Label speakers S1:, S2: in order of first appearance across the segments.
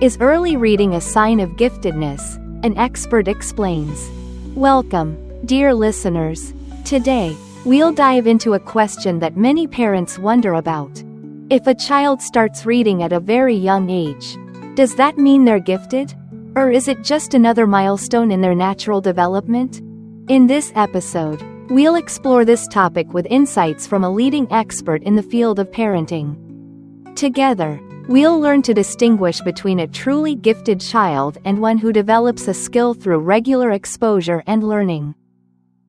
S1: Is early reading a sign of giftedness? An expert explains. Welcome, dear listeners. Today, we'll dive into a question that many parents wonder about. If a child starts reading at a very young age, does that mean they're gifted? Or is it just another milestone in their natural development? In this episode, we'll explore this topic with insights from a leading expert in the field of parenting. Together, we'll learn to distinguish between a truly gifted child and one who develops a skill through regular exposure and learning.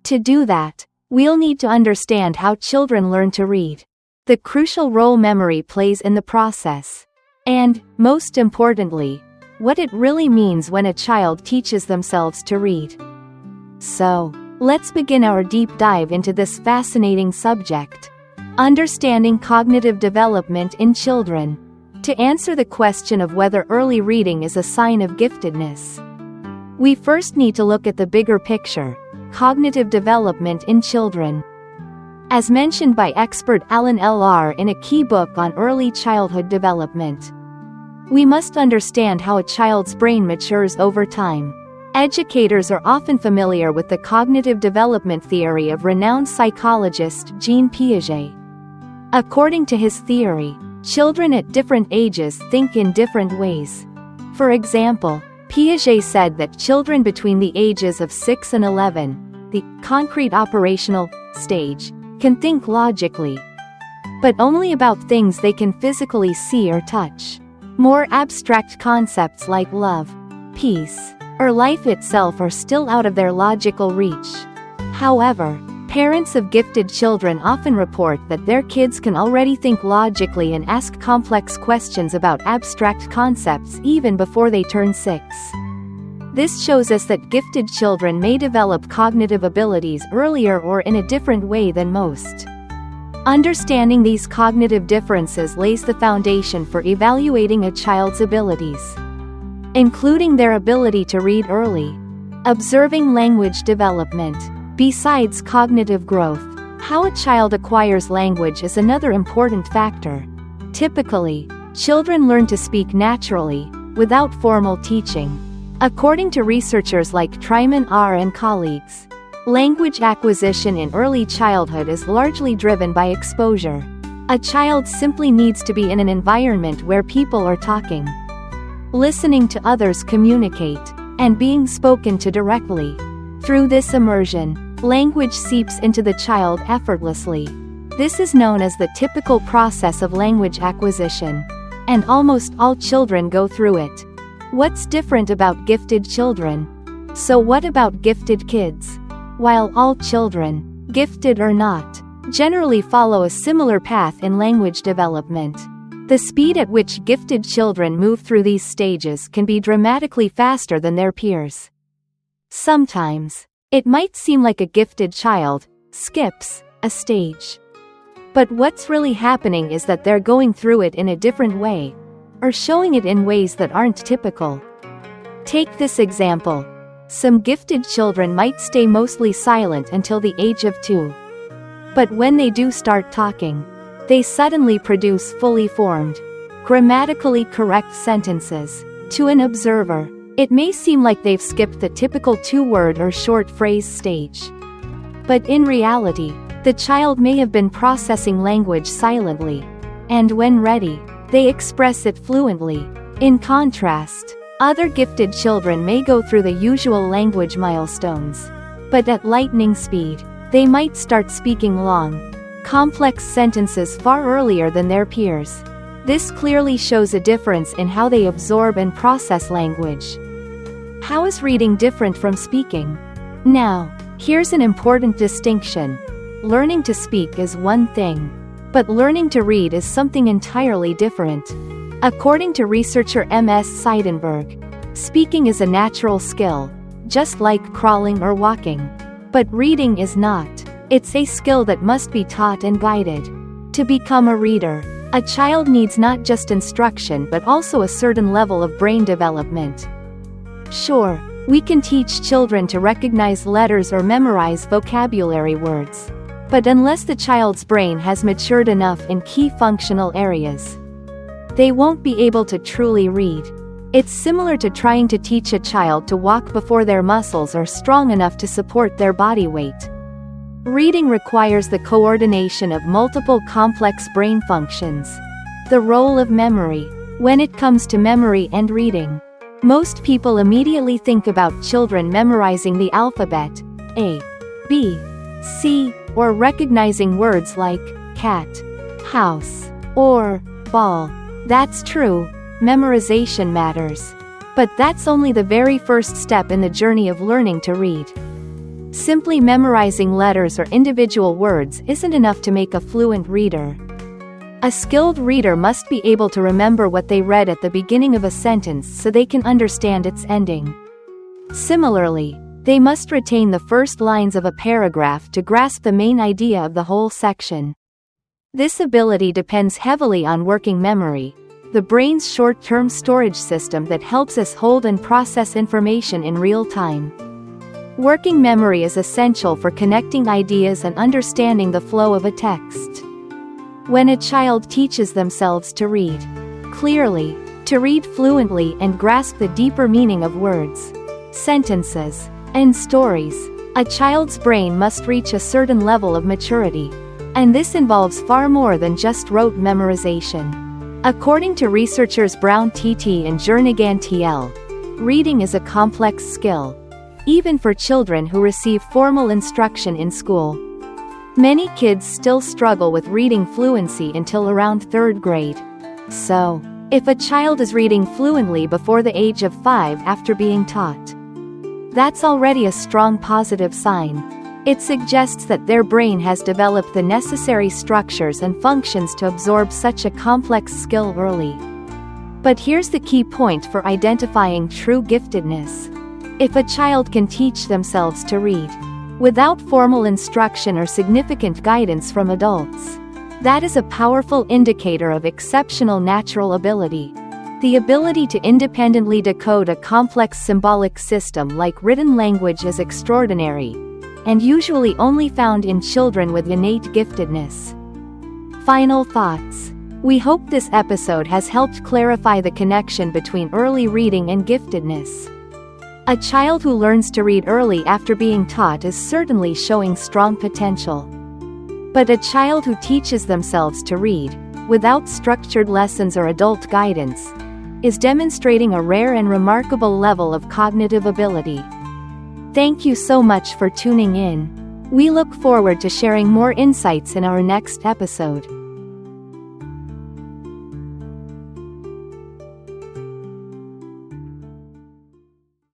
S1: To do that, we'll need to understand how children learn to read, the crucial role memory plays in the process, and, most importantly, what it really means when a child teaches themselves to read. So, let's begin our deep dive into this fascinating subject. Understanding cognitive development in children. To answer the question of whether early reading is a sign of giftedness, we first need to look at the bigger picture: cognitive development in children. As mentioned by expert Alan L.R. in a key book on early childhood development, we must understand how a child's brain matures over time. Educators are often familiar with the cognitive development theory of renowned psychologist Jean Piaget. According to his theory, children at different ages think in different ways. For example, Piaget said that children between the ages of 6 and 11, the concrete operational stage, can think logically, but only about things they can physically see or touch. More abstract concepts like love, peace, or life itself are still out of their logical reach. However, parents of gifted children often report that their kids can already think logically and ask complex questions about abstract concepts even before they turn 6. This shows us that gifted children may develop cognitive abilities earlier or in a different way than most. Understanding these cognitive differences lays the foundation for evaluating a child's abilities, including their ability to read early. Observing language development. Besides cognitive growth, how a child acquires language is another important factor. Typically, children learn to speak naturally, without formal teaching. According to researchers like Tryman R. and colleagues, language acquisition in early childhood is largely driven by exposure. A child simply needs to be in an environment where people are talking, listening to others communicate, and being spoken to directly. Through this immersion, language seeps into the child effortlessly. This is known as the typical process of language acquisition, and almost all children go through it. What's different about gifted children? So what about gifted kids? While all children, gifted or not, generally follow a similar path in language development, the speed at which gifted children move through these stages can be dramatically faster than their peers. Sometimes, it might seem like a gifted child skips a stage. But what's really happening is that they're going through it in a different way, or showing it in ways that aren't typical. Take this example. Some gifted children might stay mostly silent until the age of 2. But when they do start talking, they suddenly produce fully formed, grammatically correct sentences. To an observer, it may seem like they've skipped the typical 2-word or short phrase stage. But in reality, the child may have been processing language silently, and when ready, they express it fluently. In contrast, other gifted children may go through the usual language milestones, but at lightning speed. They might start speaking long, complex sentences far earlier than their peers. This clearly shows a difference in how they absorb and process language. How is reading different from speaking? Now, here's an important distinction. Learning to speak is one thing, but learning to read is something entirely different. According to researcher M.S. Seidenberg, speaking is a natural skill, just like crawling or walking. But reading is not. It's a skill that must be taught and guided. To become a reader, a child needs not just instruction but also a certain level of brain development. Sure, we can teach children to recognize letters or memorize vocabulary words. But unless the child's brain has matured enough in key functional areas, they won't be able to truly read. It's similar to trying to teach a child to walk before their muscles are strong enough to support their body weight. Reading requires the coordination of multiple complex brain functions. The role of memory. When it comes to memory and reading, most people immediately think about children memorizing the alphabet, A, B, C, or recognizing words like cat, house, or ball. That's true, memorization matters. But that's only the very first step in the journey of learning to read. Simply memorizing letters or individual words isn't enough to make a fluent reader. A skilled reader must be able to remember what they read at the beginning of a sentence so they can understand its ending. Similarly, they must retain the first lines of a paragraph to grasp the main idea of the whole section. This ability depends heavily on working memory, the brain's short-term storage system that helps us hold and process information in real time. Working memory is essential for connecting ideas and understanding the flow of a text. When a child teaches themselves to read clearly, to read fluently and grasp the deeper meaning of words, sentences, and stories, a child's brain must reach a certain level of maturity. And this involves far more than just rote memorization. According to researchers Brown T.T. and Jernigan T.L., reading is a complex skill, even for children who receive formal instruction in school. Many kids still struggle with reading fluency until around 3rd grade. So, if a child is reading fluently before the age of 5 after being taught, that's already a strong positive sign. It suggests that their brain has developed the necessary structures and functions to absorb such a complex skill early. But here's the key point for identifying true giftedness. If a child can teach themselves to read without formal instruction or significant guidance from adults, that is a powerful indicator of exceptional natural ability. The ability to independently decode a complex symbolic system like written language is extraordinary, and usually only found in children with innate giftedness. Final thoughts. We hope this episode has helped clarify the connection between early reading and giftedness. A child who learns to read early after being taught is certainly showing strong potential. But a child who teaches themselves to read, without structured lessons or adult guidance, is demonstrating a rare and remarkable level of cognitive ability. Thank you so much for tuning in. We look forward to sharing more insights in our next episode.